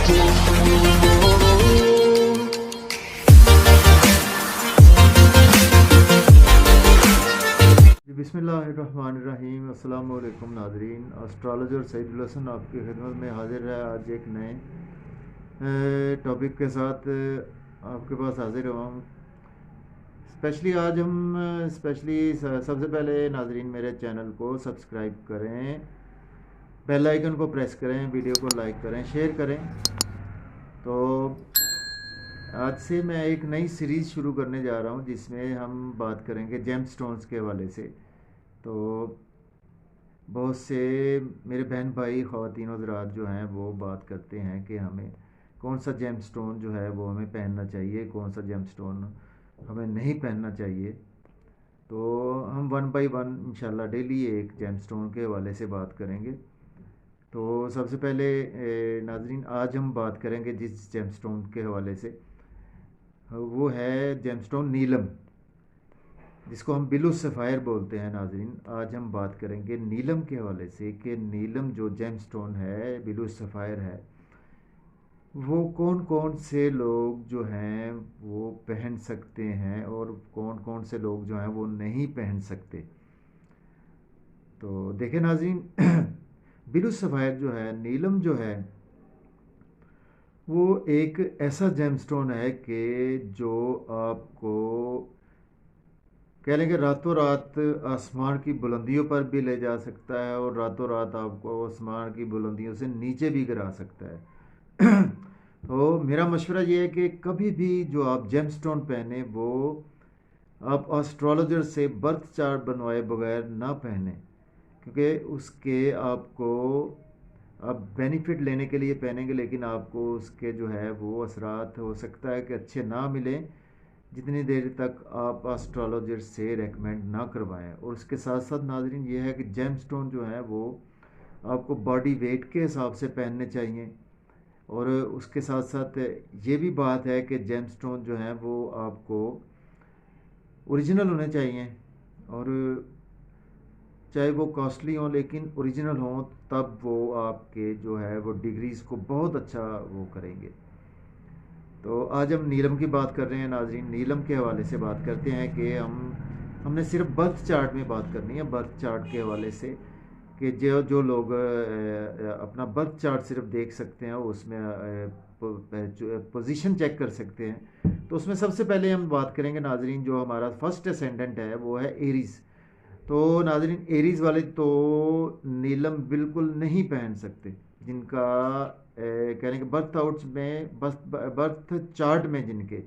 बिस्मिल्लाहिर्रहमानिर्रहीम। अस्सलाम वालेकुम नाज़रीन। एस्ट्रोलॉजर सईद उल हसन आपकी खिदमत में हाजिर है। आज एक नए टॉपिक के साथ आपके पास हाजिर हुआ हूँ। स्पेशली सबसे पहले नाज़रीन मेरे चैनल को सब्सक्राइब करें, बेल आइकन को प्रेस करें, वीडियो को लाइक करें, शेयर करें। तो आज से मैं एक नई सीरीज़ शुरू करने जा रहा हूँ जिसमें हम बात करेंगे जेम स्टोन्स के हवाले से। तो बहुत से मेरे बहन भाई ख़वातीन हज़रात जो हैं वो बात करते हैं कि हमें कौन सा जेम स्टोन जो है वो हमें पहनना चाहिए, कौन सा जेम स्टोन हमें नहीं पहनना चाहिए। तो हम वन बाय वन इंशाल्लाह डेली एक जेम स्टोन के हवाले से बात करेंगे। तो सबसे पहले नाज़रीन आज हम बात करेंगे जिस जेम स्टोन के हवाले से, वो है जेम स्टोन नीलम, जिसको हम बिलू सफ़ायर बोलते हैं। नाज़रीन आज हम बात करेंगे नीलम के हवाले से कि नीलम जो जेम स्टोन है, बिलू सफ़ायर है, वो कौन कौन से लोग जो हैं वो पहन सकते हैं और कौन कौन से लोग जो हैं वो नहीं पहन सकते। तो देखें नाज़रीन, बिलू सफ़ायर जो है, नीलम जो है, वो एक ऐसा जेम स्टोन है कि जो आपको कह लें कि रातों रात आसमान की बुलंदियों पर भी ले जा सकता है और रातों रात आपको आसमान की बुलंदियों से नीचे भी गिरा सकता है। तो मेरा मशवरा ये है कि कभी भी जो आप जेम स्टोन पहने वो आप एस्ट्रोलॉजर से बर्थ चार्ट बनवाए बगैर ना पहने, क्योंकि उसके आपको आप बेनिफिट लेने के लिए पहनेंगे लेकिन आपको उसके जो है वो असरात हो सकता है कि अच्छे ना मिलें जितनी देर तक आप एस्ट्रोलॉजर से रेकमेंड ना करवाएं। और उसके साथ साथ नाज़रीन ये है कि जेम स्टोन जो है वो आपको बॉडी वेट के हिसाब से पहनने चाहिए। और उसके साथ साथ ये भी बात है कि जेम स्टोन जो है वो आपको ओरिजिनल होने चाहिए, और चाहे वो कॉस्टली हो लेकिन ओरिजिनल हो, तब वो आपके जो है वो डिग्रीज़ को बहुत अच्छा वो करेंगे। तो आज हम नीलम की बात कर रहे हैं नाज़रीन। नीलम के हवाले से बात करते हैं कि हमने सिर्फ बर्थ चार्ट में बात करनी है, बर्थ चार्ट के हवाले से, कि जो लोग अपना बर्थ चार्ट सिर्फ देख सकते हैं, उसमें पोजीशन चेक कर सकते हैं। तो उसमें सबसे पहले हम बात करेंगे नाज़रीन, जो हमारा फर्स्ट असेंडेंट है वो है एरीज़। तो नाज़रीन एरीज़ वाले तो नीलम बिल्कुल नहीं पहन सकते, जिनका कहने के बर्थ आउट्स में बर्थ चार्ट में जिनके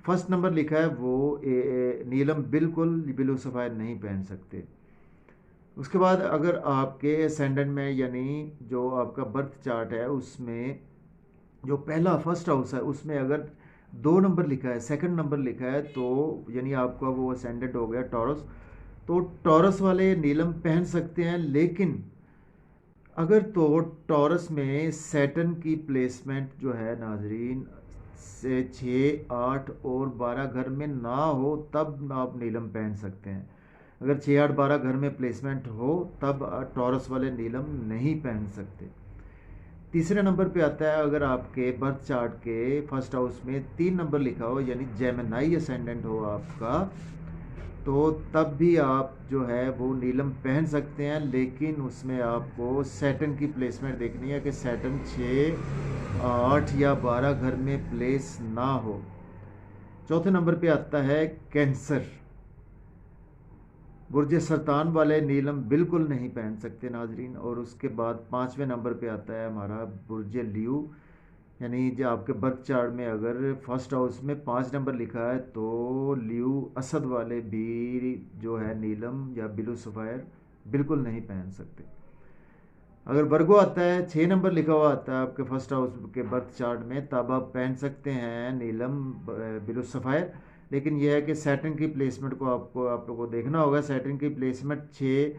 फर्स्ट नंबर लिखा है वो नीलम बिल्कुल बिलू सफ़ायर नहीं पहन सकते। उसके बाद अगर आपके असेंडेंट में यानी जो आपका बर्थ चार्ट है उसमें जो पहला फर्स्ट हाउस है उसमें अगर 2 नंबर लिखा है, सेकंड नंबर लिखा है, तो यानी आपका वो असेंडेंट हो गया टॉरस। तो टॉरस वाले नीलम पहन सकते हैं, लेकिन अगर तो टॉरस में सैटर्न की प्लेसमेंट जो है नाजरीन से 6, 8 और 12 घर में ना हो तब आप नीलम पहन सकते हैं। अगर 6, 8, 12 घर में प्लेसमेंट हो तब टॉरस वाले नीलम नहीं पहन सकते। तीसरे नंबर पे आता है अगर आपके बर्थ चार्ट के फर्स्ट हाउस में 3 नंबर लिखा हो, यानी जेमिनी असेंडेंट हो आपका, तो तब भी आप जो है वो नीलम पहन सकते हैं, लेकिन उसमें आपको सैटर्न की प्लेसमेंट देखनी है कि सैटर्न 6, 8 या 12 घर में प्लेस ना हो। चौथे नंबर पे आता है कैंसर। बुर्ज सरतान वाले नीलम बिल्कुल नहीं पहन सकते नाजरीन। और उसके बाद 5वें नंबर पे आता है हमारा बुर्ज लियो, यानी जो आपके बर्थ चार्ट में अगर फर्स्ट हाउस में 5 नंबर लिखा है तो लियो असद वाले भी जो है नीलम या बिलू सफ़ायर बिल्कुल नहीं पहन सकते। अगर वर्गो आता है 6 नंबर लिखा हुआ आता है आपके फर्स्ट हाउस के बर्थ चार्ट में, तब आप पहन सकते हैं नीलम बिलू सफ़ायर। लेकिन यह है कि सैटर्न की प्लेसमेंट को आप लोगों को देखना होगा। सैटर्न की प्लेसमेंट 6,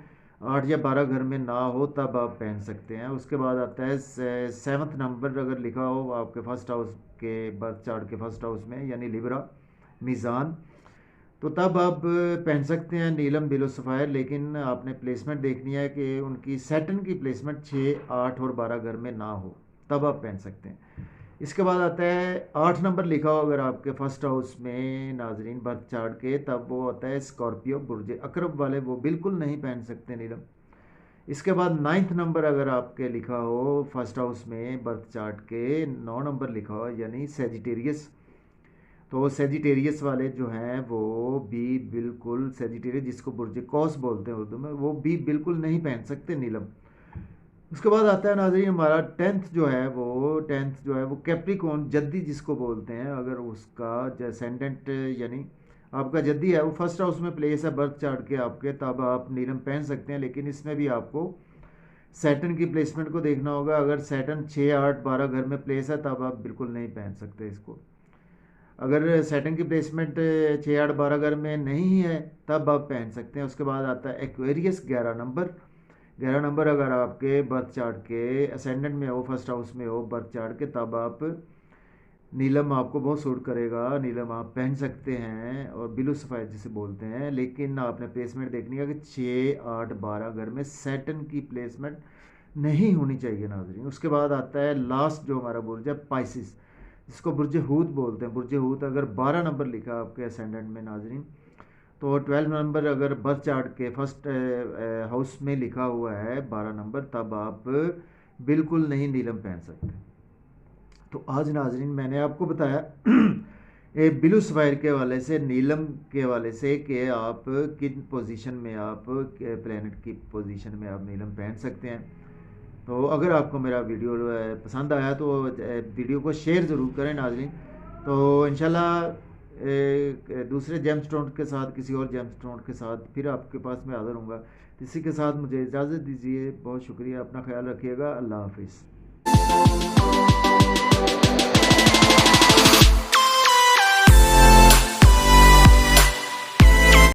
8 या 12 घर में ना हो तब आप पहन सकते हैं। उसके बाद आता है 7th नंबर अगर लिखा हो आपके फर्स्ट हाउस के बर्थ चार्ट के फर्स्ट हाउस में, यानी लिब्रा मीज़ान, तो तब आप पहन सकते हैं नीलम बिलो सफ़ायर। लेकिन आपने प्लेसमेंट देखनी है कि उनकी सैटर्न की प्लेसमेंट 6, 8 और 12 घर में ना हो। तब आप पहन सकते हैं। इसके बाद आता है 8 नंबर लिखा हो अगर आपके फर्स्ट हाउस में नाजरीन बर्थ चार्ट के, तब वो होता है स्कॉर्पियो बुर्ज अकरब वाले, वो बिल्कुल नहीं पहन सकते नीलम। इसके बाद 9th नंबर अगर आपके लिखा हो फर्स्ट हाउस में बर्थ चार्ट के, 9 नंबर लिखा हो यानी सेजिटेरियस, तो सेजिटेरियस वाले जो हैं वो भी बिल्कुल, सेजिटेरियस जिसको बुर्ज कौस बोलते हैं उर्दू में, वो भी बिल्कुल नहीं पहन सकते नीलम। उसके बाद आता है नाज़रीन हमारा 10th जो है वो कैप्रिकॉर्न जद्दी जिसको बोलते हैं, अगर उसका असेंडेंट यानी आपका जद्दी है वो फर्स्ट हाउस में प्लेस है बर्थ चार्ट के आपके, तब आप नीलम पहन सकते हैं। लेकिन इसमें भी आपको सैटर्न की प्लेसमेंट को देखना होगा। अगर सैटर्न 6, 8, 12 घर में प्लेस है तब आप बिल्कुल नहीं पहन सकते इसको। अगर सैटर्न की प्लेसमेंट 6, 8, 12 घर में नहीं है तब आप पहन सकते हैं। उसके बाद आता है एक्वेरियस 11 नंबर अगर आपके बर्थ चार्ट के असेंडेंट में हो, फर्स्ट हाउस में हो बर्थ चार्ट के, तब आप नीलम आपको बहुत सूट करेगा, नीलम आप पहन सकते हैं और ब्लू सफ़ेद जिसे बोलते हैं। लेकिन आपने प्लेसमेंट देखनी है कि 6, 8, 12 घर में सैटर्न की प्लेसमेंट नहीं होनी चाहिए नाजरीन। उसके बाद आता है लास्ट जो हमारा बुर्ज है पाइसिस, जिसको बुर्ज हूत बोलते हैं। बुर्ज हूत अगर 12 नंबर लिखा आपके असेंडेंट में नाजरीन, तो 12 नंबर अगर बर्थ चार्ट के फर्स्ट हाउस में लिखा हुआ है 12 नंबर, तब आप बिल्कुल नहीं नीलम पहन सकते। तो आज नाजरीन मैंने आपको बताया ब्लू सफ़ायर के वाले से, नीलम के वाले से, कि आप किन पोजीशन में, आप प्लेनेट की पोजीशन में आप नीलम पहन सकते हैं। तो अगर आपको मेरा वीडियो पसंद आया तो वीडियो को शेयर ज़रूर करें नाजरीन। तो इंशाल्लाह दूसरे जेम स्टोन के साथ, किसी और जेम स्टोन के साथ फिर आपके पास मैं हाज़िर हूँगा। इसी के साथ मुझे इजाज़त दीजिए। बहुत शुक्रिया, अपना ख्याल रखिएगा। अल्लाह हाफिज़।